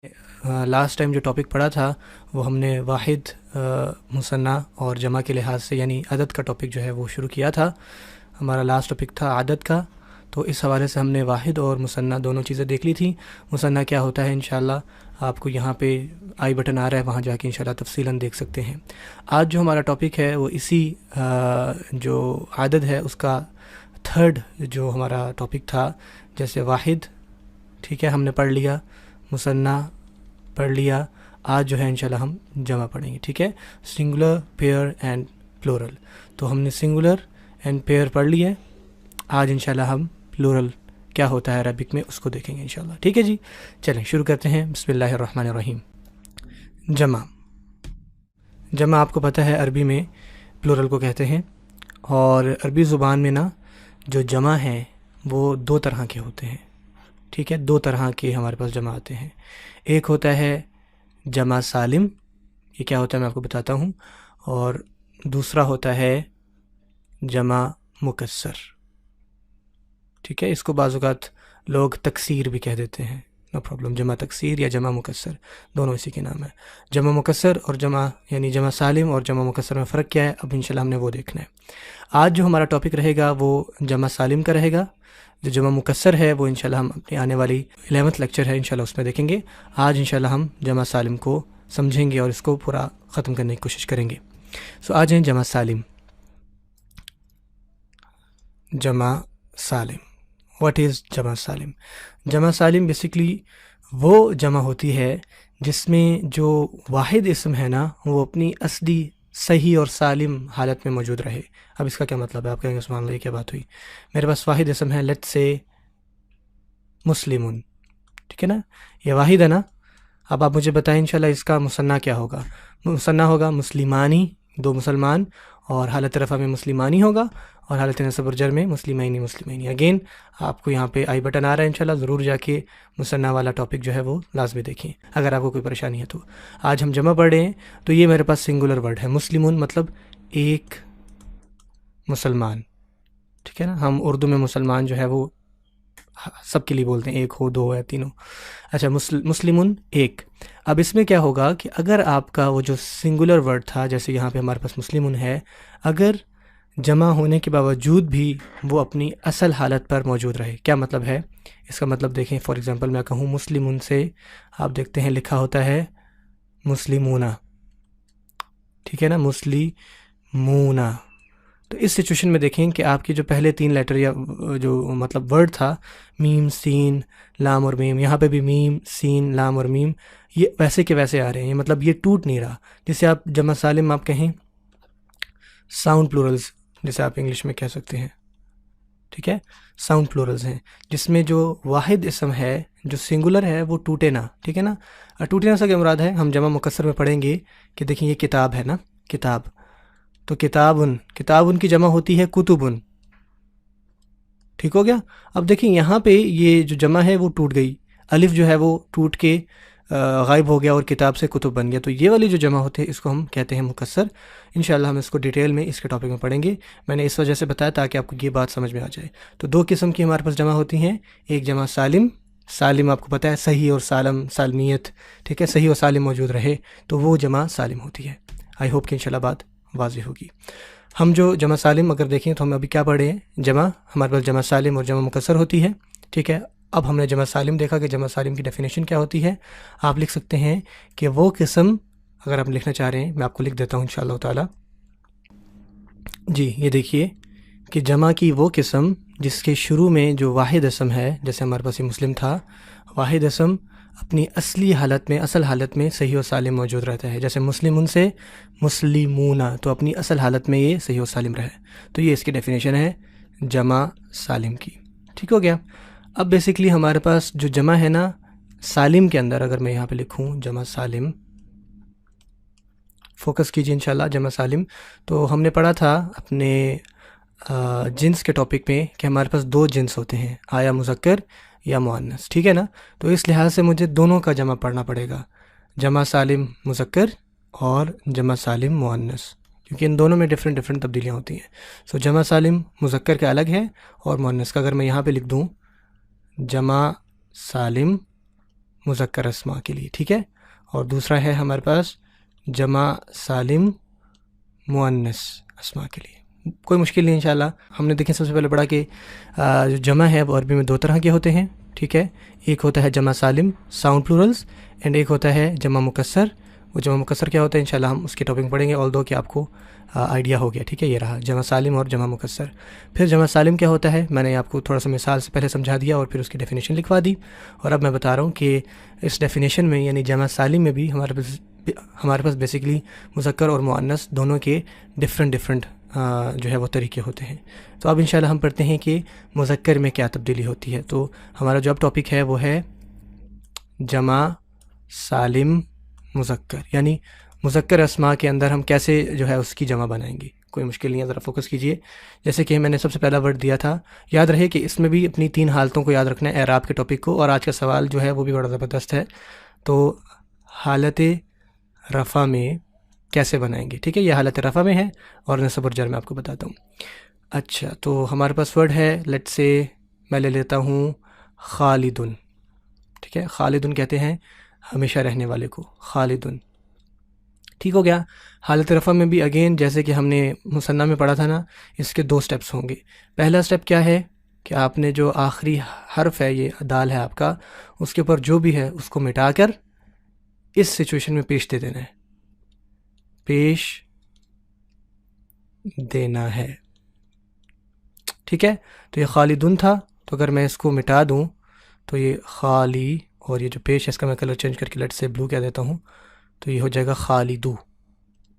Last time جو topic پڑھا تھا وہ ہم نے واحد مثنیٰ اور جمع کے لحاظ سے یعنی عدد کا ٹاپک جو ہے وہ شروع کیا تھا. ہمارا لاسٹ ٹاپک تھا عدد کا، تو اس حوالے سے ہم نے واحد اور مثنیٰ دونوں چیزیں دیکھ لی تھیں. مثنیٰ کیا ہوتا ہے انشاءاللہ آپ کو یہاں پہ آئی بٹن آ رہا ہے، وہاں جا کے انشاءاللہ تفصیلاً دیکھ سکتے ہیں. آج جو ہمارا ٹاپک ہے وہ اسی جو عدد ہے اس کا تھرڈ جو ہمارا ٹاپک تھا. جیسے واحد ٹھیک ہے ہم نے پڑھ لیا، مثنیٰ پڑھ لیا، آج جو ہے انشاءاللہ ہم جمع پڑھیں گے. ٹھیک ہے، سنگولر، پیئر اینڈ پلورل. تو ہم نے سنگولر اینڈ پیئر پڑھ لی ہے، آج انشاءاللہ ہم پلورل کیا ہوتا ہے عربک میں اس کو دیکھیں گے انشاءاللہ. ٹھیک ہے جی، چلیں شروع کرتے ہیں. بسم اللہ الرحمن الرحیم. جمع. جمع آپ کو پتہ ہے عربی میں پلورل کو کہتے ہیں، اور عربی زبان میں نا جو جمع ہیں وہ دو طرح کے ہوتے ہیں. ٹھیک ہے، دو طرح کے ہمارے پاس جمع آتے ہیں. ایک ہوتا ہے جمع سالم، یہ کیا ہوتا ہے میں آپ کو بتاتا ہوں، اور دوسرا ہوتا ہے جمع مکسر. ٹھیک ہے، اس کو بعض اوقات لوگ تکسیر بھی کہہ دیتے ہیں، نو پرابلم. جمع تکسیر یا جمع مکسر دونوں اسی کے نام ہے. جمع مکسر اور جمع یعنی جمع سالم اور جمع مکسر میں فرق کیا ہے، اب انشاءاللہ ہم نے وہ دیکھنا ہے. آج جو ہمارا ٹاپک رہے گا وہ جمع سالم کا رہے گا. جو جمع مکسر ہے وہ انشاءاللہ ہم اپنی آنے والی 11th لیکچر ہے انشاءاللہ اس میں دیکھیں گے. آج انشاءاللہ ہم جمع سالم کو سمجھیں گے اور اس کو پورا ختم کرنے کی کوشش کریں گے. سو آج ہیں جمع سالم. جمع سالم، واٹ از جمع سالم؟ جمع سالم بیسکلی وہ جمع ہوتی ہے جس میں جو واحد اسم ہے نا وہ اپنی اصلی صحیح اور سالم حالت میں موجود رہے. اب اس کا کیا مطلب ہے؟ آپ کہیں گے سبحان اللہ یہ کیا بات ہوئی، میرے پاس واحد اسم ہے، لیٹ سے مسلمون. ٹھیک ہے نا، یہ واحد ہے نا. اب آپ مجھے بتائیں انشاءاللہ اس کا مثنیٰ کیا ہوگا؟ مثنیٰ ہوگا مسلمانی، دو مسلمان، اور حالت رفع میں مسلمانی ہوگا، اور حالت نصب اور جر میں مسلمینی مسلمینی. اگین آپ کو یہاں پہ آئی بٹن آ رہا ہے انشاءاللہ، ضرور جا کے مثنیٰ والا ٹاپک جو ہے وہ لازمی دیکھیں اگر آپ کو کوئی پریشانی ہے تو. آج ہم جمع پڑھ رہے ہیں تو یہ میرے پاس سنگولر ورڈ ہے، مسلمون مطلب ایک مسلمان. ٹھیک ہے نا، ہم اردو میں مسلمان جو ہے وہ سب کے لیے بولتے ہیں، ایک ہو، دو ہو یا تین ہو. اچھا، مسلمون ایک. اب اس میں کیا ہوگا کہ اگر آپ کا وہ جو سنگولر ورڈ تھا جیسے یہاں پہ ہمارے پاس مسلمون ہے، اگر جمع ہونے کے باوجود بھی وہ اپنی اصل حالت پر موجود رہے. کیا مطلب ہے اس کا؟ مطلب دیکھیں، فار ایگزامپل میں کہوں مسلمون سے آپ دیکھتے ہیں لکھا ہوتا ہے مسلمونہ. ٹھیک ہے نا، مسلمونہ. تو اس سچویشن میں دیکھیں کہ آپ کی جو پہلے تین لیٹر یا جو مطلب ورڈ تھا میم سین لام اور میم، یہاں پہ بھی میم سین لام اور میم یہ ویسے کے ویسے آ رہے ہیں، مطلب یہ ٹوٹ نہیں رہا. جسے آپ جمع سالم آپ کہیں ساؤنڈ پلورلز جیسے آپ انگلش میں کہہ سکتے ہیں. ٹھیک ہے، ساؤنڈ پلورلز ہیں جس میں جو واحد اسم ہے جو سنگولر ہے وہ ٹوٹے نہ. ٹھیک ہے نا، ٹوٹے نہ سے کیا مراد ہے؟ ہم جمع مکسر میں پڑھیں گے کہ دیکھیں یہ کتاب ہے نا، کتاب، تو کتابن کی جمع ہوتی ہے کتبن. ٹھیک ہو گیا. اب دیکھیں یہاں پہ یہ جو جمع ہے وہ ٹوٹ گئی، الف جو ہے وہ ٹوٹ کے غائب ہو گیا اور کتاب سے کتب بن گیا. تو یہ والی جو جمع ہوتے ہیں اس کو ہم کہتے ہیں مکسر. انشاءاللہ ہم اس کو ڈیٹیل میں اس کے ٹاپک میں پڑھیں گے. میں نے اس وجہ سے بتایا تاکہ آپ کو یہ بات سمجھ میں آ جائے. تو دو قسم کی ہمارے پاس جمع ہوتی ہیں، ایک جمع سالم. سالم آپ کو پتہ ہے صحیح اور سالم، سالمیت. ٹھیک ہے، صحیح اور سالم موجود رہے تو وہ جمع سالم ہوتی ہے. آئی ہوپ کہ انشاءاللہ بات واضح ہوگی. ہم جو جمع سالم اگر دیکھیں تو ہم ابھی کیا پڑھ رہے ہیں؟ جمع. ہمارے پاس جمع سالم اور جمع مکسر ہوتی ہے. ٹھیک ہے، اب ہم نے جمع سالم دیکھا کہ جمع سالم کی ڈیفینیشن کیا ہوتی ہے. آپ لکھ سکتے ہیں کہ وہ قسم، اگر آپ لکھنا چاہ رہے ہیں میں آپ کو لکھ دیتا ہوں انشاءاللہ تعالی. جی یہ دیکھیے کہ جمع کی وہ قسم جس کے شروع میں جو واحد اسم ہے، جیسے ہمارے پاس یہ مسلم تھا، واحد اسم اپنی اصلی حالت میں، اصل حالت میں صحیح و سالم موجود رہتا ہے. جیسے مسلمون سے مسلمونہ، تو اپنی اصل حالت میں یہ صحیح و سالم رہے. تو یہ اس کی ڈیفینیشن ہے جمع سالم کی. ٹھیک ہو گیا. اب بیسکلی ہمارے پاس جو جمع ہے نا سالم کے اندر، اگر میں یہاں پہ لکھوں جمع سالم، فوکس کیجیے انشاءاللہ. جمع سالم تو ہم نے پڑھا تھا اپنے جنس کے ٹاپک میں کہ ہمارے پاس دو جنس ہوتے ہیں، آیا مذکر یا مؤنث. ٹھیک ہے نا، تو اس لحاظ سے مجھے دونوں کا جمع پڑھنا پڑے گا، جمع سالم مذکر اور جمع سالم مؤنث، کیونکہ ان دونوں میں ڈفرینٹ تبدیلیاں ہوتی ہیں. سو جمع سالم مذکر کا الگ ہے اور مؤنث کا. اگر میں یہاں پہ لکھ دوں جمع سالم مذکر اسما کے لیے، ٹھیک ہے. اور دوسرا ہے ہمارے پاس جمع سالم مؤنث اسما کے لیے. کوئی مشکل نہیں انشاءاللہ. ہم نے دیکھیں سب سے پہلے پڑھا کہ جو جمع ہے وہ عربی میں دو طرح کے ہوتے ہیں، ٹھیک ہے. ایک ہوتا ہے جمع سالم ساؤنڈ پلورلز، اینڈ ایک ہوتا ہے جمع مکسر. وہ جمع مکسر کیا ہوتا ہے انشاءاللہ ہم اس کی ٹاپک پڑھیں گے، آل دو کہ آپ کو آئیڈیا ہو گیا، ٹھیک ہے. یہ رہا جمع سالم اور جمع مکسر. پھر جمع سالم کیا ہوتا ہے میں نے آپ کو تھوڑا سا مثال سے پہلے سمجھا دیا اور پھر اس کی ڈیفینیشن لکھوا دی. اور اب میں بتا رہا ہوں کہ اس ڈیفینیشن میں یعنی جمع سالم میں بھی ہمارے پاس بیسیکلی مذکر اور مؤنث دونوں کے ڈفرینٹ جو ہے وہ طریقے ہوتے ہیں. تو اب انشاءاللہ ہم پڑھتے ہیں کہ مذکر میں کیا تبدیلی ہوتی ہے. تو ہمارا جو اب ٹاپک ہے وہ ہے جمع سالم مذکر، یعنی مذکر اسماء کے اندر ہم کیسے جو ہے اس کی جمع بنائیں گے. کوئی مشکل نہیں ہے، ذرا فوکس کیجئے. جیسے کہ میں نے سب سے پہلا ورڈ دیا تھا، یاد رہے کہ اس میں بھی اپنی 3 حالتوں کو یاد رکھنا ہے اعراب کے ٹاپک کو. اور آج کا سوال جو ہے وہ بھی بڑا زبردست ہے. تو حالت رفع میں کیسے بنائیں گے، ٹھیک ہے. یہ حالت رفع میں ہے اور نصب اور جر میں آپ کو بتاتا ہوں. اچھا، تو ہمارے پاس ورڈ ہے، لیٹ سے میں لے لیتا ہوں خالدن، ٹھیک ہے. خالدن کہتے ہیں ہمیشہ رہنے والے کو، خالدن، ٹھیک ہو گیا. حالت رفع میں بھی اگین جیسے کہ ہم نے مثنیٰ میں پڑھا تھا نا، اس کے 2 سٹیپس ہوں گے. پہلا سٹیپ کیا ہے کہ آپ نے جو آخری حرف ہے، یہ دال ہے آپ کا، اس کے اوپر جو بھی ہے اس کو مٹا کر اس سچویشن میں پیش دے دینا ہے، پیش دینا ہے، ٹھیک ہے. تو یہ خالدن تھا، تو اگر میں اس کو مٹا دوں تو یہ خالی، اور یہ جو پیش ہے اس کا میں کلر چینج کر کے لیٹ سے بلو کہہ دیتا ہوں، تو یہ ہو جائے گا خالدو،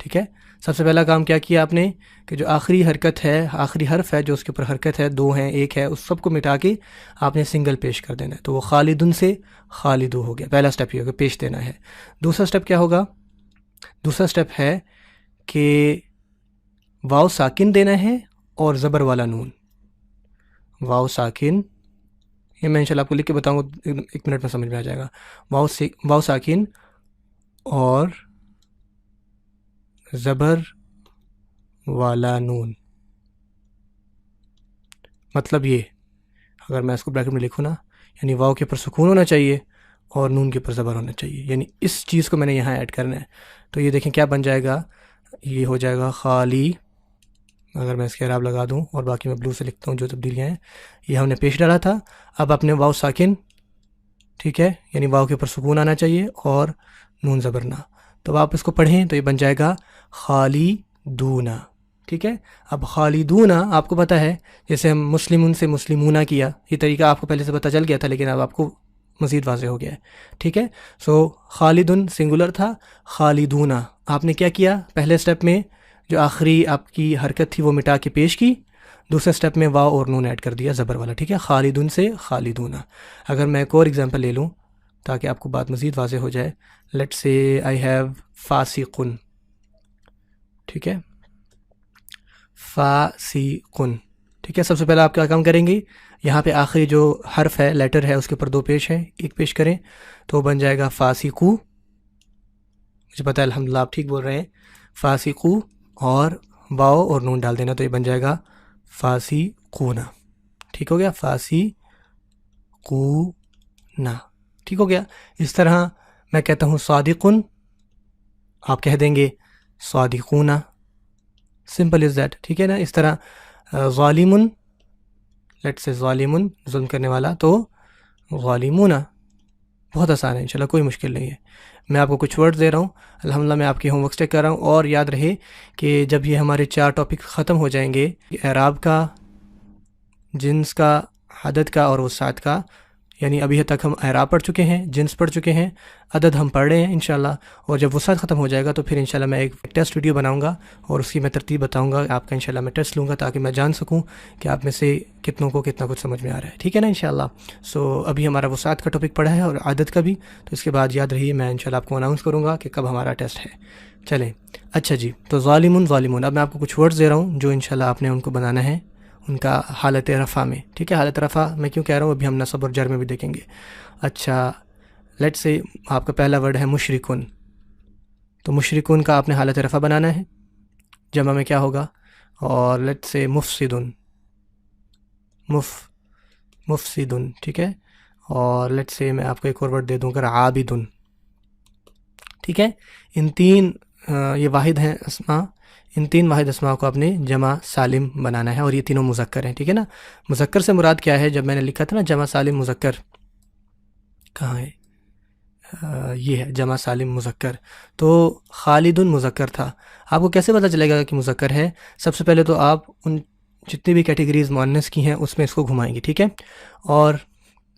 ٹھیک ہے. سب سے پہلا کام کیا کیا آپ نے کہ جو آخری حرکت ہے، آخری حرف ہے جو اس کے اوپر حرکت ہے، 2 ہیں 1 ہے، اس سب کو مٹا کے آپ نے سنگل پیش کر دینا ہے. تو وہ خالدن سے خالدو ہو گیا. پہلا سٹیپ یہ ہوگا، پیش دینا ہے. دوسرا سٹیپ کیا ہوگا؟ دوسرا سٹیپ ہے کہ واو ساکن دینا ہے اور زبر والا نون. واو ساکن، یہ میں انشاءاللہ آپ کو لکھ کے بتاؤں گا، 1 منٹ میں سمجھ میں آ جائے گا. واو ساکن اور زبر والا نون. مطلب یہ، اگر میں اس کو بریکٹ میں لکھوں نا، یعنی واو کے اوپر سکون ہونا چاہیے اور نون کے اوپر زبر ہونا چاہیے، یعنی اس چیز کو میں نے یہاں ایڈ کرنا ہے. تو یہ دیکھیں کیا بن جائے گا، یہ ہو جائے گا خالی. اگر میں اس کے اعراب لگا دوں اور باقی میں بلو سے لکھتا ہوں جو تبدیلیاں ہیں، یہ ہم نے پیش ڈالا تھا. اب اپنے واو ساکن، ٹھیک ہے، یعنی واو کے اوپر سکون آنا چاہیے اور نون زبر نہ. تو آپ اس کو پڑھیں تو یہ بن جائے گا خالدونا، ٹھیک ہے. اب خالدونا آپ کو پتہ ہے، جیسے ہم مسلمون سے مسلمونہ کیا، یہ طریقہ آپ کو پہلے سے پتہ چل گیا تھا لیکن اب آپ کو مزید واضح ہو گیا ہے، ٹھیک ہے. سو خالدن سنگولر تھا، خالدونا آپ نے کیا کیا، پہلے سٹیپ میں جو آخری آپ کی حرکت تھی وہ مٹا کے پیش کی، دوسرے سٹیپ میں واو اور نون ایڈ کر دیا زبر والا، ٹھیک ہے. خالدن سے خالدونا. اگر میں ایک اور ایگزامپل لے لوں تاکہ آپ کو بات مزید واضح ہو جائے، لیٹ سے آئی ہیو فاسقن، ٹھیک ہے، فاسقن، ٹھیک ہے. سب سے پہلے آپ کیا کام کریں گے، یہاں پہ آخری جو حرف ہے لیٹر ہے اس کے اوپر 2 پیش ہیں، 1 پیش کریں تو بن جائے گا فاسقو. مجھے پتہ ہے الحمدللہ آپ ٹھیک بول رہے ہیں، فاسقو، اور واو اور نون ڈال دینا تو یہ بن جائے گا فاسقونا، ٹھیک ہو گیا، فاسقونا، ٹھیک ہو گیا. اس طرح میں کہتا ہوں صادقن، آپ کہہ دیں گے صادقونا، سمپل از دیٹ، ٹھیک ہے نا. اس طرح ظالمن، لیٹ سے ظالمن ظلم کرنے والا، تو ظالمونا، بہت آسان ہے انشاءاللہ، کوئی مشکل نہیں ہے. میں آپ کو کچھ ورڈ دے رہا ہوں، الحمدللہ میں آپ کی ہوم ورک چیک کر رہا ہوں. اور یاد رہے کہ جب یہ ہمارے 4 ٹاپک ختم ہو جائیں گے، اعراب کا، جنس کا، عدد کا اور وسعت کا، یعنی ابھی تک ہم اعراب پڑھ چکے ہیں، جنس پڑھ چکے ہیں، عدد ہم پڑھ رہے ہیں انشاءاللہ. اور جب وسعت ختم ہو جائے گا تو پھر انشاءاللہ میں ایک ٹیسٹ ویڈیو بناؤں گا اور اس کی میں ترتیب بتاؤں گا آپ کا، انشاءاللہ میں ٹیسٹ لوں گا تاکہ میں جان سکوں کہ آپ میں سے کتنوں کو کتنا کچھ سمجھ میں آ رہا ہے، ٹھیک ہے نا انشاءاللہ. سو ابھی ہمارا وسعت کا ٹاپک پڑھا ہے اور عدد کا بھی، تو اس کے بعد یاد رہیے میں انشاءاللہ آپ کو اناؤنس کروں گا کہ کب ہمارا ٹیسٹ ہے. چلیں، اچھا جی، تو ظالمون ظالمون، اب میں آپ کو کچھ ورڈز دے رہا ہوں جو انشاءاللہ آپ نے ان کو بنانا ہے ان کا حالت رفع میں، ٹھیک ہے. حالت رفع میں کیوں کہہ رہا ہوں، ابھی ہم نصب اور جر میں بھی دیکھیں گے. اچھا، لیٹ سے آپ کا پہلا ورڈ ہے مشرکون، تو مشرکون کا آپ نے حالت رفع بنانا ہے، جمع میں کیا ہوگا. اور لیٹ سے مفسدون، مفسدون، ٹھیک ہے. اور لیٹ سے میں آپ کو ایک اور ورڈ دے دوں اگر عابدن. ٹھیک ہے، ان تین یہ واحد ہیں اسماء، ان تین واحد اسماء کو آپ نے جمع سالم بنانا ہے، اور یہ تینوں مذکر ہیں. ٹھیک ہے نا. مذکر سے مراد کیا ہے؟ جب میں نے لکھا تھا نا جمع سالم مذکر، کہاں ہے؟ یہ ہے جمع سالم مذکر. تو خالد مذکر تھا. آپ کو کیسے پتہ چلے گا کہ مذکر ہے؟ سب سے پہلے تو آپ ان جتنی بھی کیٹیگریز مؤنث کی ہیں اس میں اس کو گھمائیں گے. ٹھیک ہے، اور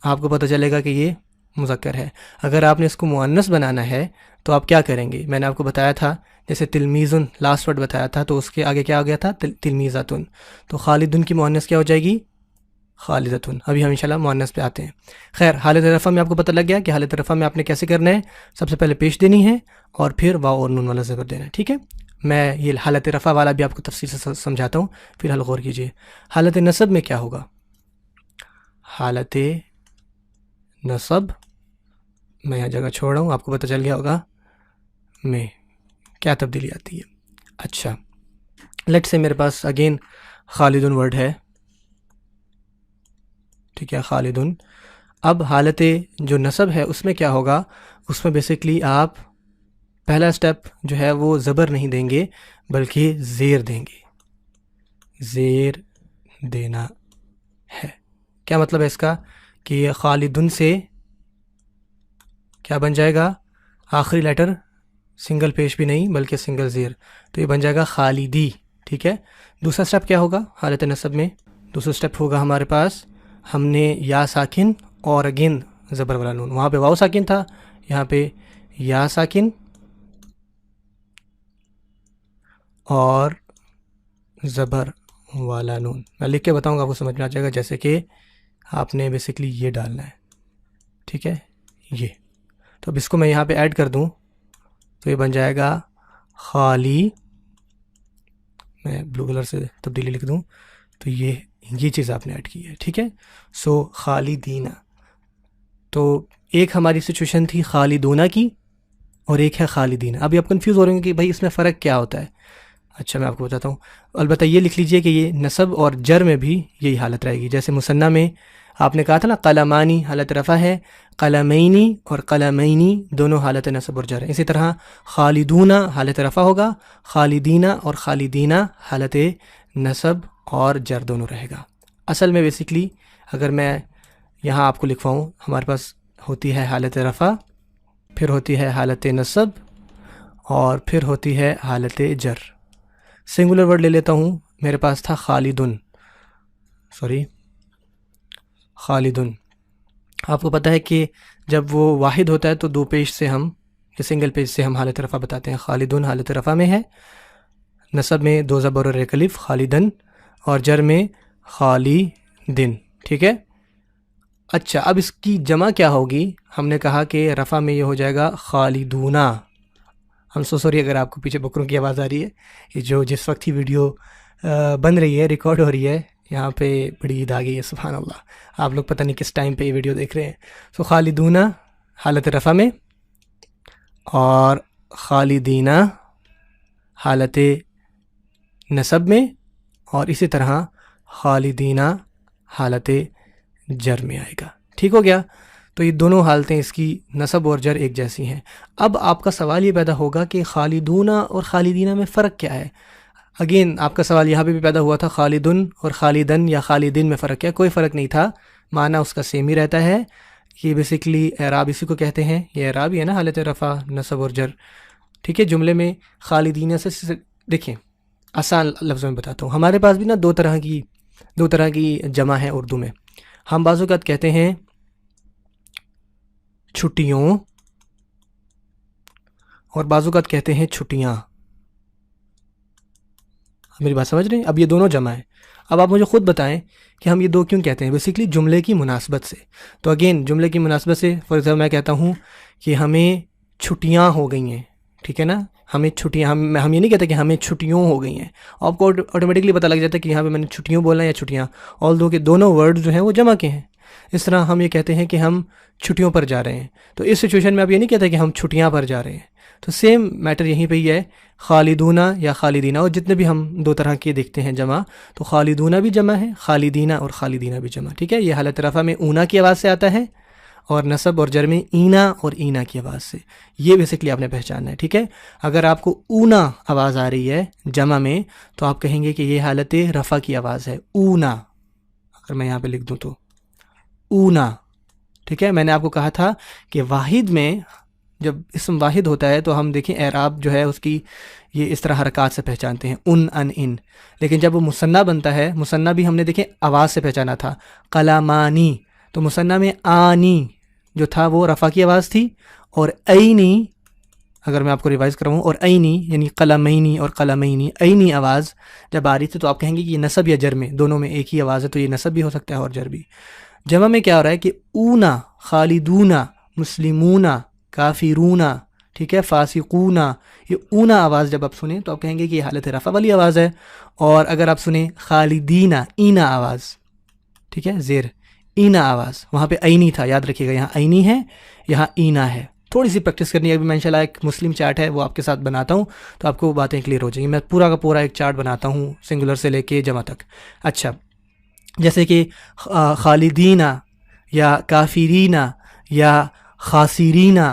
آپ کو پتہ چلے گا کہ یہ مذکر ہے. اگر آپ نے اس کو مؤنث بنانا ہے تو آپ کیا کریں گے؟ میں نے آپ کو بتایا تھا، جیسے تلمیزن لاسٹ ورڈ بتایا تھا تو اس کے آگے کیا آ گیا تھا؟ تلمیزاتن. تو خالدن کی مؤنث کیا ہو جائے گی؟ خالدتن. ابھی ہم انشاءاللہ مؤنث پہ آتے ہیں. خیر، حالت رفع میں آپ کو پتہ لگ گیا کہ حالت رفع میں آپ نے کیسے کرنا ہے. سب سے پہلے پیش دینی ہے اور پھر واو اور نون والا زبر دینا ہے. ٹھیک ہے، میں یہ حالت رفع والا بھی آپ کو تفصیل سے سمجھاتا ہوں، فی الحال غور کیجیے. حالت نصب میں کیا ہوگا؟ حالت نصب میں یہاں جگہ چھوڑ رہا ہوں، آپ کو پتہ چل گیا ہوگا میں کیا تبدیلی آتی ہے. اچھا، لیٹ سے میرے پاس اگین خالدن ورڈ ہے. ٹھیک ہے، خالدن. اب حالت جو نصب ہے اس میں کیا ہوگا؟ اس میں بیسکلی آپ پہلا سٹیپ جو ہے وہ زبر نہیں دیں گے بلکہ زیر دیں گے. زیر دینا ہے. کیا مطلب ہے اس کا؟ کہ خالدن سے کیا بن جائے گا؟ آخری لیٹر سنگل پیش بھی نہیں بلکہ سنگل زیر، تو یہ بن جائے گا خالدی. ٹھیک ہے. دوسرا سٹیپ کیا ہوگا حالت نصب میں؟ دوسرا سٹیپ ہوگا ہمارے پاس، ہم نے یا ساکن اور اگین زبر والا نون، وہاں پہ واو ساکن تھا، یہاں پہ یا ساکن اور زبر والا نون. میں لکھ کے بتاؤں گا، آپ کو سمجھ میں آ جائے گا. جیسے کہ آپ نے بیسکلی یہ ڈالنا ہے. ٹھیک ہے، یہ. تو اب اس کو میں یہاں پہ ایڈ کر دوں تو یہ بن جائے گا خالی. میں بلو کلر سے تبدیلی لکھ دوں تو یہ چیز آپ نے ایڈ کی ہے. ٹھیک ہے. سو خالدین. تو ایک ہماری سچویشن تھی خالدونہ کی اور ایک ہے خالدین. ابھی آپ کنفیوز ہو رہے ہیں کہ بھائی اس میں فرق کیا ہوتا ہے. اچھا، میں آپ کو بتاتا ہوں. البتہ یہ لکھ لیجئے کہ یہ نصب اور جر میں بھی یہی حالت رہے گی. جیسے مثنیٰ میں آپ نے کہا تھا نا قلمانی حالت رفع ہے، قلمینی اور قلمینی دونوں حالت نصب اور جر ہیں. اسی طرح خالدون حالت رفع ہوگا، خالدینہ اور خالدینہ حالت نصب اور جر دونوں رہے گا. اصل میں بیسکلی اگر میں یہاں آپ کو لکھواؤں، ہمارے پاس ہوتی ہے حالت رفع، پھر ہوتی ہے حالت نصب اور پھر ہوتی ہے حالت جر. سنگولر ورڈ لے لیتا ہوں، میرے پاس تھا خالدن، خالدن. آپ کو پتہ ہے کہ جب وہ واحد ہوتا ہے تو دو پیج سے ہم یا سنگل پیج سے ہم حالت رفع بتاتے ہیں. خالدن حالت رفع میں ہے، نصب میں دو زبر اور ایک الف خالدن، اور جر میں خالیدن. ٹھیک ہے. اچھا، اب اس کی جمع کیا ہوگی؟ ہم نے کہا کہ رفع میں یہ ہو جائے گا خالدونہ. ہم سوری اگر آپ کو پیچھے بکروں کی آواز آ رہی ہے، یہ جو جس وقت ہی ویڈیو بن رہی ہے، ریکارڈ ہو رہی ہے، یہاں پہ بڑی عید آ گئی ہے. سبحان اللہ، آپ لوگ پتہ نہیں کس ٹائم پہ یہ ویڈیو دیکھ رہے ہیں. تو خالدونہ حالت رفع میں اور خالدینہ حالت نصب میں، اور اسی طرح خالدینہ حالت جر میں آئے گا. ٹھیک ہو گیا. تو یہ دونوں حالتیں اس کی نصب اور جر ایک جیسی ہیں. اب آپ کا سوال یہ پیدا ہوگا کہ خالدونہ اور خالدینہ میں فرق کیا ہے؟ اگین آپ کا سوال یہاں پہ بھی پیدا ہوا تھا، خالدن اور خالدن یا خالدین میں فرق کیا؟ کوئی فرق نہیں تھا، معنی اس کا سیم ہی رہتا ہے. یہ بیسکلی اعراب اسی کو کہتے ہیں، یہ اعراب ہی ہے نا حالت رفع نصب اور جر. ٹھیک ہے. جملے میں خالدینہ سے دیکھیں آسان لفظوں میں بتاتا ہوں. ہمارے پاس بھی نا دو طرح کی جمع ہے اردو میں. ہم بعض اوقات کہتے ہیں چھٹیوں اور بعض اوقات کہتے ہیں چھٹیاں. میری بات سمجھ رہے ہیں؟ اب یہ دونوں جمع ہیں. اب آپ مجھے خود بتائیں کہ ہم یہ دو کیوں کہتے ہیں؟ بیسکلی جملے کی مناسبت سے. تو اگین جملے کی مناسبت سے، فار ایگزامپل میں کہتا ہوں کہ ہمیں چھٹیاں ہو گئی ہیں. ٹھیک ہے نا، ہمیں چھٹیاں، ہم یہ نہیں کہتے کہ ہمیں چھٹیوں ہو گئی ہیں. آپ کو آٹومیٹکلی پتہ لگ جاتا ہے کہ یہاں پہ میں نے چھٹیوں بولنا ہے یا چھٹیاں، آلدو کہ دونوں ورڈ جو ہیں وہ جمع کے ہیں. اس طرح ہم یہ کہتے ہیں کہ ہم چھٹیوں پر جا رہے ہیں. تو اس سچویشن میں آپ یہ نہیں کہتے کہ ہم چھٹیاں پر جا رہے ہیں. تو سیم میٹر یہیں پہ ہی ہے، خالدونہ یا خالدینہ. اور جتنے بھی ہم دو طرح کے دیکھتے ہیں جمع، تو خالدونہ بھی جمع ہے، خالدینہ اور خالدینہ بھی جمع. ٹھیک ہے. یہ حالت رفع میں اونا کی آواز سے آتا ہے، اور نصب اور جر میں اینا اور اینا کی آواز سے. یہ بیسکلی آپ نے پہچاننا ہے. ٹھیک ہے, اگر آپ کو اونا آواز آ رہی ہے جمع میں تو آپ کہیں گے کہ یہ حالت رفع کی آواز ہے, اونا. اگر میں یہاں پہ لکھ دوں تو اونا. ٹھیک ہے, میں نے آپ کو کہا تھا کہ واحد میں جب اسم واحد ہوتا ہے تو ہم دیکھیں اعراب جو ہے اس کی یہ اس طرح حرکات سے پہچانتے ہیں, ان. لیکن جب وہ مثنیٰ بنتا ہے, مثنیٰ بھی ہم نے دیکھیں آواز سے پہچانا تھا, قلمانی. تو مثنیٰ میں آنی جو تھا وہ رفع کی آواز تھی, اور اینی اگر میں آپ کو ریوائز کراؤں, اور اینی یعنی قلمینی اور قلمینی, اینی آواز جب آ رہی تھی تو آپ کہیں گے کہ یہ نصب یا جر میں دونوں میں ایک ہی آواز ہے, تو یہ نصب بھی ہو سکتا ہے اور جر بھی. جمع میں کیا ہو رہا ہے کہ اونا, خالدونا, مسلمونا, کافرونا, ٹھیک ہے, فاسقونا. یہ اونا آواز جب آپ سنیں تو آپ کہیں گے کہ یہ حالت رفع والی آواز ہے. اور اگر آپ سنیں خالدینا, اینا آواز, ٹھیک ہے, زیر اینا آواز, وہاں پہ اینی تھا, یاد رکھیے گا, یہاں اینی ہے, یہاں اینا ہے. تھوڑی سی پریکٹس کرنی ہے. ابھی میں انشاءاللہ ایک مسلم چارٹ ہے وہ آپ کے ساتھ بناتا ہوں تو آپ کو باتیں کلیئر ہو جائیں گی. میں پورا کا پورا ایک چارٹ بناتا ہوں سنگولر سے لے کے جمع تک. اچھا, جیسے کہ خالدینہ یا کافرینہ یا خاسرینہ,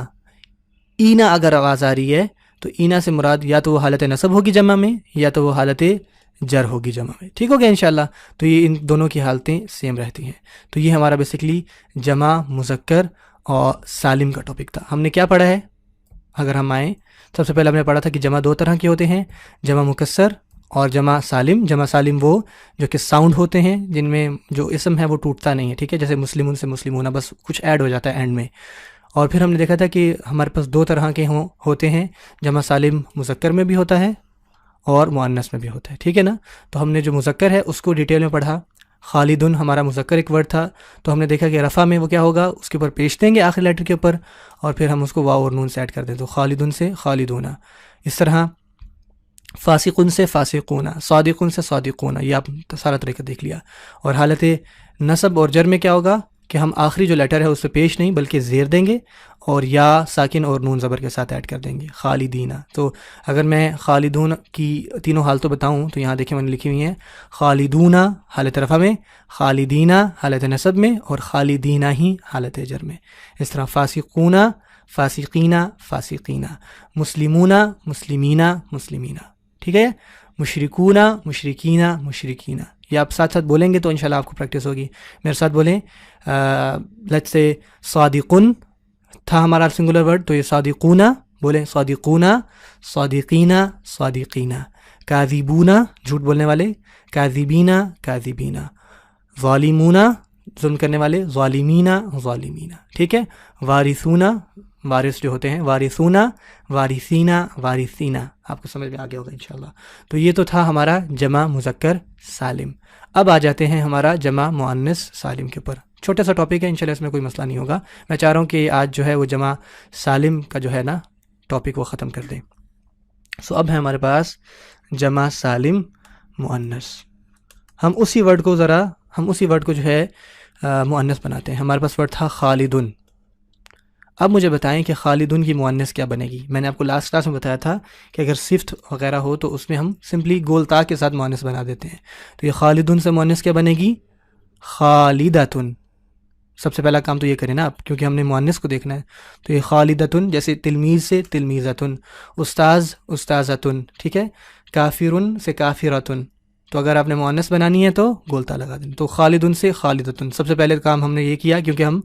اینا اگر آواز آ رہی ہے تو اینا سے مراد یا تو وہ حالت نصب ہوگی جمع میں یا تو وہ حالت جر ہوگی جمع میں. ٹھیک ہو گیا انشاءاللہ. تو یہ ان دونوں کی حالتیں سیم رہتی ہیں. تو یہ ہمارا بیسکلی جمع مذکر اور سالم کا ٹاپک تھا. ہم نے کیا پڑھا ہے؟ اگر ہم آئیں, سب سے پہلے ہم نے پڑھا تھا کہ جمع دو طرح کے ہوتے ہیں, جمع مکسر اور جمع سالم. جمع سالم وہ جو کہ ساؤنڈ ہوتے ہیں جن میں جو اسم ہے وہ ٹوٹتا نہیں ہے. ٹھیک ہے, جیسے مسلمون سے مسلمونہ, بس کچھ ایڈ ہو جاتا ہے اینڈ میں. اور پھر ہم نے دیکھا تھا کہ ہمارے پاس دو طرح کے ہوتے ہیں, جمع سالم مذکر میں بھی ہوتا ہے اور مؤنث میں بھی ہوتا ہے. ٹھیک ہے نا. تو ہم نے جو مذکر ہے اس کو ڈیٹیل میں پڑھا. خالدن ہمارا مذکر ایک ورڈ تھا, تو ہم نے دیکھا کہ رفع میں وہ کیا ہوگا, اس کے اوپر پیش دیں گے آخری لیٹر کے اوپر, اور پھر ہم اس کو واو اور نون سے ایڈ کر دیں تو خالدن سے خالدونہ. اس طرح فاسقن سے فاسقونہ, صادقن سے صادقونہ, یہ آپ سارا طریقہ دیکھ لیا. اور حالت نصب اور جر میں کیا ہوگا کہ ہم آخری جو لیٹر ہے اس پہ پیش نہیں بلکہ زیر دیں گے اور یا ساکن اور نون زبر کے ساتھ ایڈ کر دیں گے, خالدینہ. تو اگر میں خالدون کی تینوں حالتوں بتاؤں تو یہاں دیکھیں میں نے لکھی ہوئی ہیں, خالدونہ حالت رفع میں, خالدینہ حالت نصب میں, اور خالدینہ ہی حالت جر میں. اس طرح فاسقونہ, فاسقینہ, فاسقینہ, مسلمونہ, مسلمینہ, مسلمینہ. ٹھیک ہے, مشرکونہ, مشرکینہ, مشرکینہ. یہ آپ ساتھ ساتھ بولیں گے تو انشاءاللہ آپ کو پریکٹس ہوگی. میرے ساتھ بولیں, لیٹس سے صادقن تھا ہمارا سنگولر ورڈ, تو یہ صادقونہ بولیں, صادقونہ, صادقینہ, صادقینہ. کاذبونہ جھوٹ بولنے والے, کاذبینہ, کاذبینہ. ظالمونہ ظلم کرنے والے, ظالمینہ, ظالمینہ. ٹھیک ہے, وارثونہ وارث جو ہوتے ہیں, وارثونہ, وارثینہ, وارثینہ. آپ کو سمجھ میں آ گیا ہوگا انشاءاللہ. تو یہ تو تھا ہمارا جمع مذکر سالم. اب آ جاتے ہیں ہمارا جمع مؤنث سالم کے اوپر. چھوٹا سا ٹاپک ہے انشاءاللہ, اس میں کوئی مسئلہ نہیں ہوگا. میں چاہ رہا ہوں کہ آج جو ہے وہ جمع سالم کا جو ہے نا ٹاپک وہ ختم کر دیں. سو اب ہے ہمارے پاس جمع سالم مؤنث. ہم اسی ورڈ کو جو ہے مؤنث بناتے ہیں. ہمارے پاس ورڈ تھا خالدن. اب مجھے بتائیں کہ خالدن کی مؤنث کیا بنے گی. میں نے آپ کو لاسٹ کلاس میں بتایا تھا کہ اگر صفت وغیرہ ہو تو اس میں ہم سمپلی گول تا کے ساتھ مؤنث بنا دیتے ہیں. تو یہ خالدن سے مؤنث کیا بنے گی, خالدتن. سب سے پہلا کام تو یہ کریں نا آپ, کیونکہ ہم نے مؤنث کو دیکھنا ہے. تو یہ خالدتن, جیسے تلمیذ سے تلمیذتن, استاذ استاذتن. ٹھیک ہے, کافرن سے کافرتن. تو اگر آپ نے مؤنث بنانی ہے تو گولتا لگا دیں. تو خالدن سے خالدتن. سب سے پہلے کام ہم نے یہ کیا کیونکہ ہم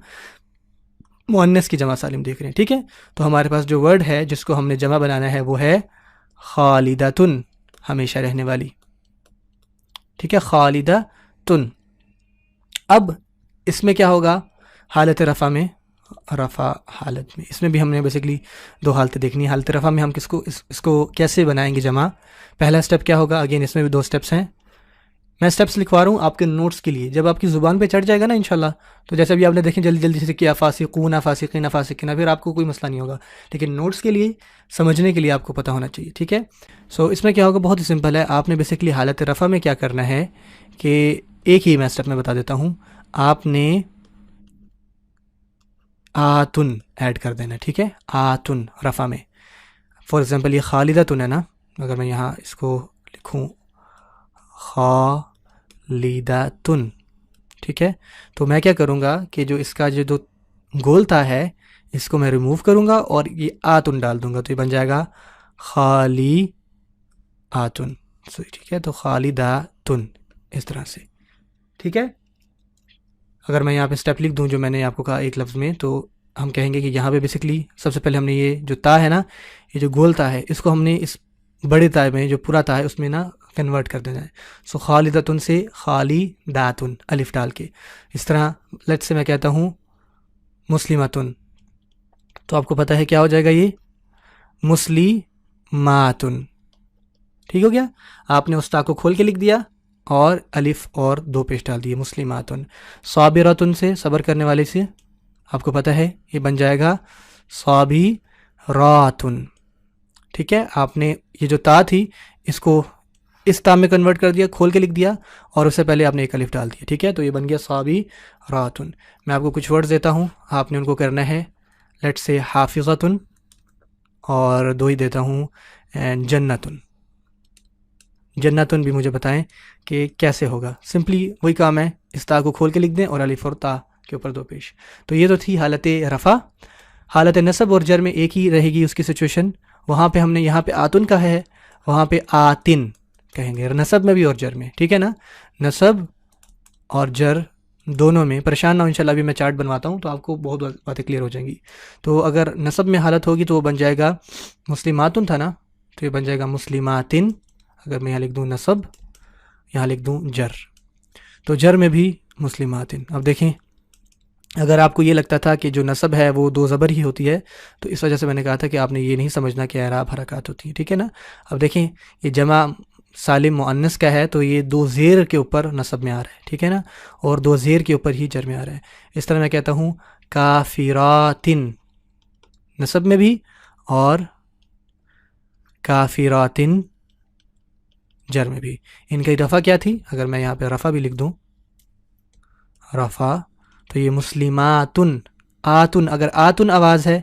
مؤنث کی جمع سالم دیکھ رہے ہیں. ٹھیک ہے, تو ہمارے پاس جو ورڈ ہے جس کو ہم نے جمع بنانا ہے وہ ہے خالدتن, ہمیشہ رہنے والی. ٹھیک ہے, خالدتن. اب اس میں کیا ہوگا, حالت رفع میں, رفع حالت میں, اس میں بھی ہم نے بیسکلی دو حالتیں دیکھنی ہیں. حالت رفع میں ہم اس کو کیسے بنائیں گے جمع. پہلا سٹیپ کیا ہوگا, اگین اس میں بھی دو سٹیپس ہیں. میں سٹیپس لکھوا رہا ہوں آپ کے نوٹس کے لیے, جب آپ کی زبان پہ چڑھ جائے گا نا انشاءاللہ, تو جیسے بھی آپ نے دیکھیں جلدی جلدی سے کیا, فاسقون, فاسقین, فاسقین, پھر آپ کو کوئی مسئلہ نہیں ہوگا. لیکن نوٹس کے لیے, سمجھنے کے لیے آپ کو پتہ ہونا چاہیے. ٹھیک ہے, سو اس میں کیا ہوگا, بہت ہی سمپل ہے. آپ نے بیسکلی حالت رفع میں کیا کرنا ہے کہ ایک ہی میں سٹیپ میں بتا دیتا ہوں, آپ نے آتن ایڈ کر دینا. ٹھیک ہے, آتن رفع میں. فار ایگزامپل یہ خالدتن ہے نا, اگر میں یہاں اس کو لکھوں خالدتن, ٹھیک ہے, تو میں کیا کروں گا کہ جو اس کا جو گولتا ہے اس کو میں ریموو کروں گا اور یہ آتن ڈال دوں گا، تو یہ بن جائے گا خالی آتن. ٹھیک ہے، تو خالداتن اس طرح سے. ٹھیک ہے، اگر میں یہاں پہ اسٹیپ لکھ دوں جو میں نے آپ کو کہا ایک لفظ میں، تو ہم کہیں گے کہ یہاں پہ بیسکلی سب سے پہلے ہم نے یہ جو تا ہے نا، یہ جو گول تا ہے، اس کو ہم نے اس بڑے تا میں جو پورا تا ہے اس میں نا کنورٹ کر دینا ہے. سو خالداتن سے خالداتن الف ڈال کے. اس طرح لیٹ سے میں کہتا ہوں مسلماتن، تو آپ کو پتہ ہے کیا ہو جائے گا، یہ مسلماتن. ٹھیک ہو گیا، آپ نے اس تا کو کھول کے لکھ دیا اور الف اور دو پیش ڈال دیے، مسلماتن. صابراتن سے صبر کرنے والے سے آپ کو پتہ ہے یہ بن جائے گا صابراتن. ٹھیک ہے، آپ نے یہ جو تا تھی اس کو اس تا میں کنورٹ کر دیا، کھول کے لکھ دیا اور اس سے پہلے آپ نے ایک الف ڈال دیا. ٹھیک ہے، تو یہ بن گیا صابراتن. میں آپ کو کچھ ورڈز دیتا ہوں، آپ نے ان کو کرنا ہے. لیٹ سے حافظتن، اور دو ہی دیتا ہوں جنتن. جنتن بھی مجھے بتائیں کہ کیسے ہوگا. سمپلی وہی کام ہے، اس تا کو کھول کے لکھ دیں اور الف اور تا کے اوپر دو پیش. تو یہ تو تھی حالت رفع. حالت نصب اور جر میں ایک ہی رہے گی اس کی سچویشن. وہاں پہ ہم نے یہاں پہ آتن کہا ہے، وہاں پہ آتن کہیں گے، نصب میں بھی اور جر میں. ٹھیک ہے نا، نصب اور جر دونوں میں. پریشان نہ ہو، انشاءاللہ ابھی میں چارٹ بنواتا ہوں تو آپ کو بہت باتیں کلیئر ہو جائیں گی. تو اگر نصب میں حالت ہوگی تو وہ بن جائے گا مسلماتن تھا نا، تو یہ بن جائے گا مسلماتن. اگر میں یہاں لکھ دوں نصب، یہاں لکھ دوں جر، تو جر میں بھی مسلماتن. اب دیکھیں، اگر آپ کو یہ لگتا تھا کہ جو نصب ہے وہ دو زبر ہی ہوتی ہے، تو اس وجہ سے میں نے کہا تھا کہ آپ نے یہ نہیں سمجھنا کہ اعراب حرکات ہوتی ہیں. ٹھیک ہے نا. اب دیکھیں، یہ جمع سالم مؤنث کا ہے تو یہ دو زیر کے اوپر نصب میں آ رہا ہے. ٹھیک ہے نا، اور دو زیر کے اوپر ہی جر میں آ رہا ہے. اس طرح میں کہتا ہوں کافراتن نصب میں بھی اور کافراتن جر میں بھی. ان کی رفع کیا تھی؟ اگر میں یہاں پہ رفع بھی لکھ دوں، رفع، تو یہ مسلماتن. آتن، اگر آتن آواز ہے،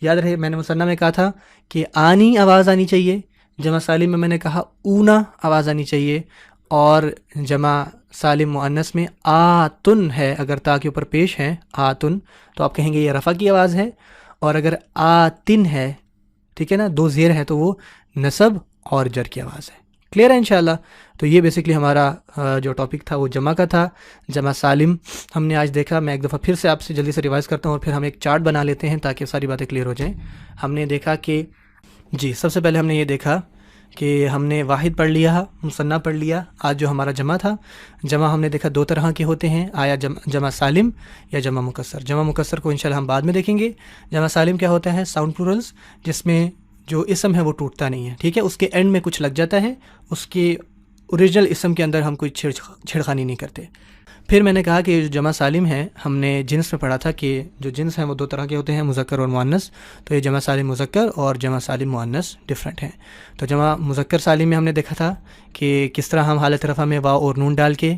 یاد رہے میں نے مثنیٰ میں کہا تھا کہ آنی آواز آنی چاہیے، جمع سالم میں نے کہا اونا آواز آنی چاہیے، اور جمع سالم مؤنث میں آتن ہے، اگر تا کے اوپر پیش ہے آتن، تو آپ کہیں گے یہ رفع کی آواز ہے. اور اگر آتن ہے، ٹھیک ہے نا، دو زیر ہے، تو وہ نصب اور جر کی آواز ہے. کلیئر ہے انشاءاللہ. تو یہ بیسکلی ہمارا جو ٹاپک تھا وہ جمع کا تھا، جمع سالم ہم نے آج دیکھا. میں ایک دفعہ پھر سے آپ سے جلدی سے ریوائز کرتا ہوں اور پھر ہم ایک چارٹ بنا لیتے ہیں تاکہ ساری باتیں کلیئر ہو جائیں. ہم نے دیکھا کہ جی سب سے پہلے ہم نے یہ دیکھا کہ ہم نے واحد پڑھ لیا، مثنیٰ پڑھ لیا. آج جو ہمارا جمع تھا، جمع ہم نے دیکھا دو طرح کے ہوتے ہیں، آیا جمع سالم یا جمع مکسر. جمع مکسر کو انشاءاللہ ہم بعد میں دیکھیں گے. جمع سالم کیا ہوتا ہے؟ ساؤنڈ پلورلز، جس میں جو اسم ہے وہ ٹوٹتا نہیں ہے. ٹھیک ہے، اس کے اینڈ میں کچھ لگ جاتا ہے، اس کے اوریجنل اسم کے اندر ہم کوئی چھیڑخانی نہیں کرتے. پھر میں نے کہا کہ جو جمع سالم ہے، ہم نے جنس میں پڑھا تھا کہ جو جنس ہیں وہ دو طرح کے ہوتے ہیں، مذکر اور مؤنث. تو یہ جمع سالم مذکر اور جمع سالم مؤنث ڈفرینٹ ہیں. تو جمع مذکر سالم میں ہم نے دیکھا تھا کہ کس طرح ہم حالت رفع میں واو اور نون ڈال کے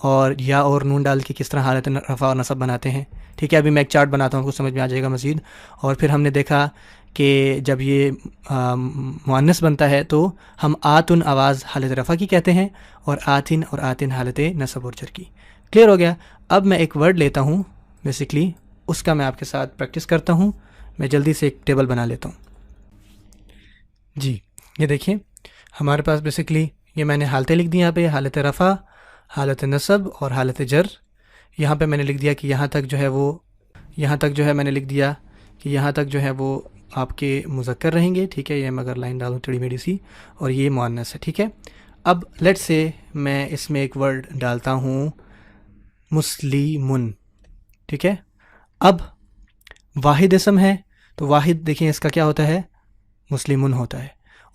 اور یا اور نون ڈال کے کس طرح حالت رفع اور نصب بناتے ہیں. ٹھیک ہے، ابھی میں ایک چارٹ بناتا ہوں، آپ کو سمجھ میں آ جائے گا مزید. اور پھر ہم نے دیکھا کہ جب یہ مؤنث بنتا ہے تو ہم آتن آواز حالت رفع کی کہتے ہیں اور آتن حالت نصب اور جر کی. کلیئر ہو گیا. اب میں ایک ورڈ لیتا ہوں بیسکلی، اس کا میں آپ کے ساتھ پریکٹس کرتا ہوں. میں جلدی سے ایک ٹیبل بنا لیتا ہوں. جی یہ دیکھیں، ہمارے پاس بیسکلی یہ میں نے حالتیں لکھ دی یہاں پہ، حالت رفع، حالت نصب اور حالت جر. یہاں پہ میں نے لکھ دیا کہ یہاں تک جو ہے میں نے لکھ دیا کہ یہاں تک جو ہے وہ آپ کے مذکر رہیں گے. ٹھیک ہے، یہ میں اگر لائن ڈالوں ٹیڑھی میڑھی سی، اور یہ مؤنث ہے. ٹھیک ہے، اب لیٹ سے میں اس میں ایک ورڈ ڈالتا ہوں مسلمن. ٹھیک ہے، اب واحد اسم ہے تو واحد دیکھیں اس کا کیا ہوتا ہے؟ مسلمن ہوتا ہے.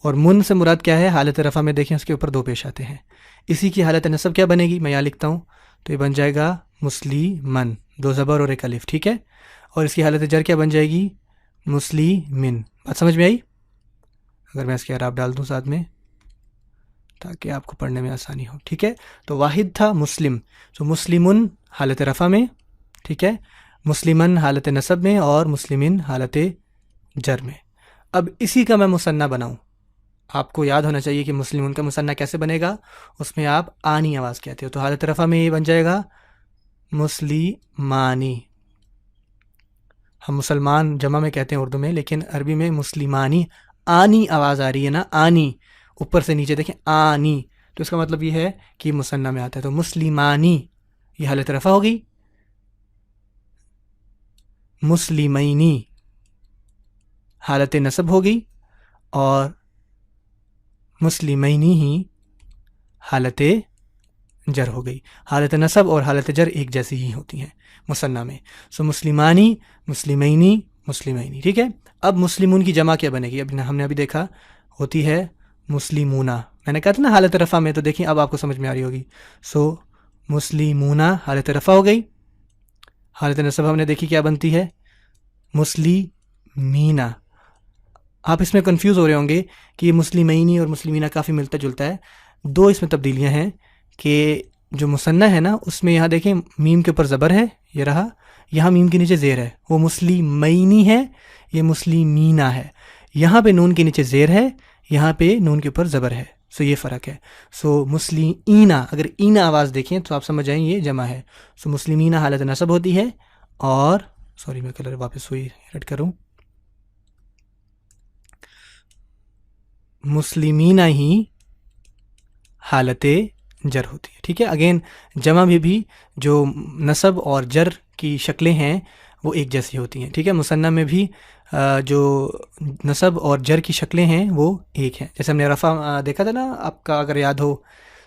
اور من سے مراد کیا ہے؟ حالت رفع میں دیکھیں اس کے اوپر دو پیش آتے ہیں. اسی کی حالت نصب کیا بنے گی؟ میں یہاں لکھتا ہوں، تو یہ بن جائے گا مسلمن، دو زبر اور ایک الف. ٹھیک ہے، اور اس کی حالت جر کیا بن جائے گی؟ مسلمن. بات سمجھ میں آئی؟ اگر میں اس کے اعراب ڈال دوں ساتھ میں تاکہ آپ کو پڑھنے میں آسانی ہو. ٹھیک ہے، تو واحد تھا مسلم، تو مسلمن حالت رفع میں، ٹھیک ہے، مسلمن حالت نصب میں اور مسلمن حالت جر میں. اب اسی کا میں مثنیٰ بناؤں، آپ کو یاد ہونا چاہیے کہ مسلمن کا مثنیٰ کیسے بنے گا. اس میں آپ آنی آواز کہتے ہو، تو حالت رفع میں یہ بن جائے گا مسلمانی. ہم مسلمان جمع میں کہتے ہیں اردو میں، لیکن عربی میں مسلمانی، آنی آواز آ رہی ہے نا، آنی، اوپر سے نیچے دیکھیں آنی، تو اس کا مطلب یہ ہے کہ مثنیٰ میں آتا ہے. تو مسلمانی یہ حالت رفع ہوگی، مسلمینی حالت نصب ہوگی، اور مسلمینی ہی حالت جر ہو گئی. حالت نصب اور حالت جر ایک جیسی ہی ہوتی ہیں مثنیٰ میں. سو مسلمانی، مسلمینی، مسلمینی. ٹھیک ہے. اب مسلمون کی جمع کیا بنے گی؟ اب ہم نے ابھی دیکھا ہوتی ہے مسلمونہ، میں نے کہا تھا نا حالت رفع میں، تو دیکھیں اب آپ کو سمجھ میں آ رہی ہوگی. سو مسلمونہ حالت رفع ہو گئی. حالت نصب ہم نے دیکھی کیا بنتی ہے؟ مسلمینہ. آپ اس میں کنفیوز ہو رہے ہوں گے کہ یہ مسلمینی اور مسلمینہ کافی ملتا جلتا ہے. دو اس میں تبدیلیاں ہیں کہ جو مثنیٰ ہے نا اس میں یہاں دیکھیں میم کے اوپر زبر ہے، یہ رہا، یہاں میم کے نیچے زیر ہے، وہ مسلمینی ہے، یہ مسلمینہ ہے. یہاں پہ نون کے نیچے زیر ہے، یہاں پہ نون کے اوپر زبر ہے. سو یہ فرق ہے. سو مسلمینہ، اگر اینہ آواز دیکھیں تو آپ سمجھ جائیں یہ جمع ہے. سو مسلمینہ حالت نصب ہوتی ہے، اور سوری میں کلر واپس ہوئی ایڈ کروں، مسلمینہ ہی حالت جر ہوتی ہے. ٹھیک ہے. اگین جمع میں بھی جو نصب اور جر کی شکلیں ہیں وہ ایک جیسی ہوتی ہیں. ٹھیک ہے. مثنیٰ میں بھی جو نصب اور جر کی شکلیں ہیں وہ ایک ہیں. جیسے ہم نے رفع دیکھا تھا نا، آپ کا اگر یاد ہو،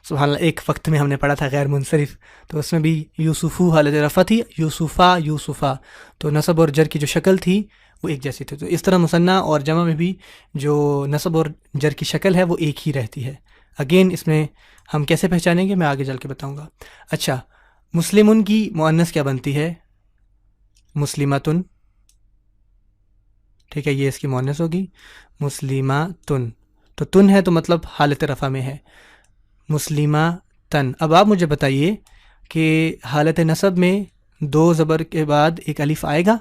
سبحان اللہ، ایک وقت میں ہم نے پڑھا تھا غیر منصرف، تو اس میں بھی یوسفو حالت رفع تھی، یوسفا، یوسفا، تو نصب اور جر کی جو شکل تھی وہ ایک جیسی تھی. تو اس طرح مثنیٰ اور جمع میں بھی جو نصب اور جر کی شکل ہے وہ ایک ہی رہتی ہے. اگین اس میں ہم کیسے پہچانیں گے میں آگے چل کے بتاؤں گا. اچھا، مسلمن کی مؤنث کیا بنتی ہے؟ مسلمتن. ٹھیک ہے، یہ اس کی مؤنث ہوگی مسلماتن. تو تن ہے تو مطلب حالت رفع میں ہے. مسلمہ تن. اب آپ مجھے بتائیے کہ حالت نصب میں دو زبر کے بعد ایک الف آئے گا؟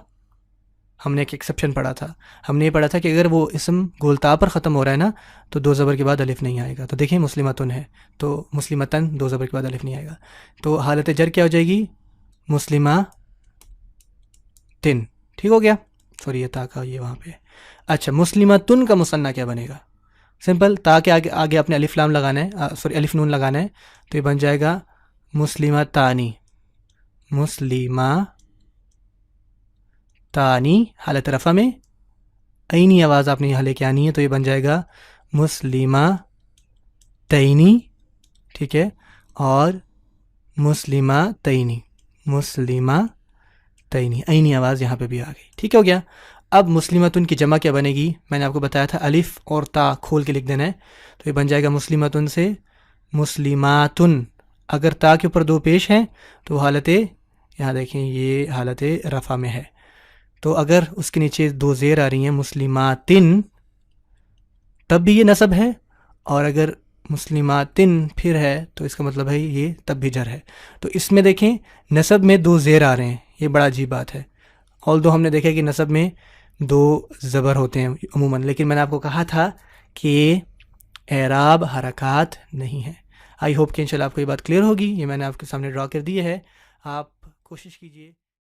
ہم نے ایک ایکسیپشن پڑھا تھا، ہم نے یہ پڑھا تھا کہ اگر وہ اسم گولتا پر ختم ہو رہا ہے نا تو دو زبر کے بعد الف نہیں آئے گا. تو دیکھیں مسلمتن ہے تو مسلمتن دو زبر کے بعد الف نہیں آئے گا. تو حالت جر کیا ہو جائے گی؟ مسلمہ تن. ٹھیک ہو گیا. سوری یہ تا کا یہ وہاں پہ. اچھا، مسلمتن کا مثنیٰ کیا بنے گا؟ سمپل، تا کے آگے اپنے الف لام لگانا ہے، سوری الف نون لگانا ہے، تو یہ بن جائے گا مسلمتانی. مسلمہ تانی حالت رفع میں، عینی آواز آپ نے یہاں لے کے آنی ہے، تو یہ بن جائے گا مسلمہ تینی. ٹھیک ہے. اور مسلمہ تینی، مسلمہ تینی، عینی آواز یہاں پہ بھی آ گئی. ٹھیک ہو گیا. اب مسلمتن کی جمع کیا بنے گی؟ میں نے آپ کو بتایا تھا الف اور تا کھول کے لکھ دینا ہے، تو یہ بن جائے گا مسلمتن سے مسلماتن. اگر تا کے اوپر دو پیش ہیں تو حالت، یہاں دیکھیں یہ حالت رفع میں ہے، تو اگر اس کے نیچے دو زیر آ رہی ہیں مسلماتن تب بھی یہ نصب ہے، اور اگر مسلماتن پھر ہے تو اس کا مطلب ہے یہ تب بھی جر ہے. تو اس میں دیکھیں نصب میں دو زیر آ رہے ہیں، یہ بڑا عجیب بات ہے. although ہم نے دیکھا کہ نصب میں دو زبر ہوتے ہیں عموماً، لیکن میں نے آپ کو کہا تھا کہ اعراب حرکات نہیں ہے. آئی ہوپ کہ انشاءاللہ آپ کو یہ بات کلیئر ہوگی. یہ میں نے آپ کے سامنے ڈرا کر دی ہے، آپ کوشش کیجئے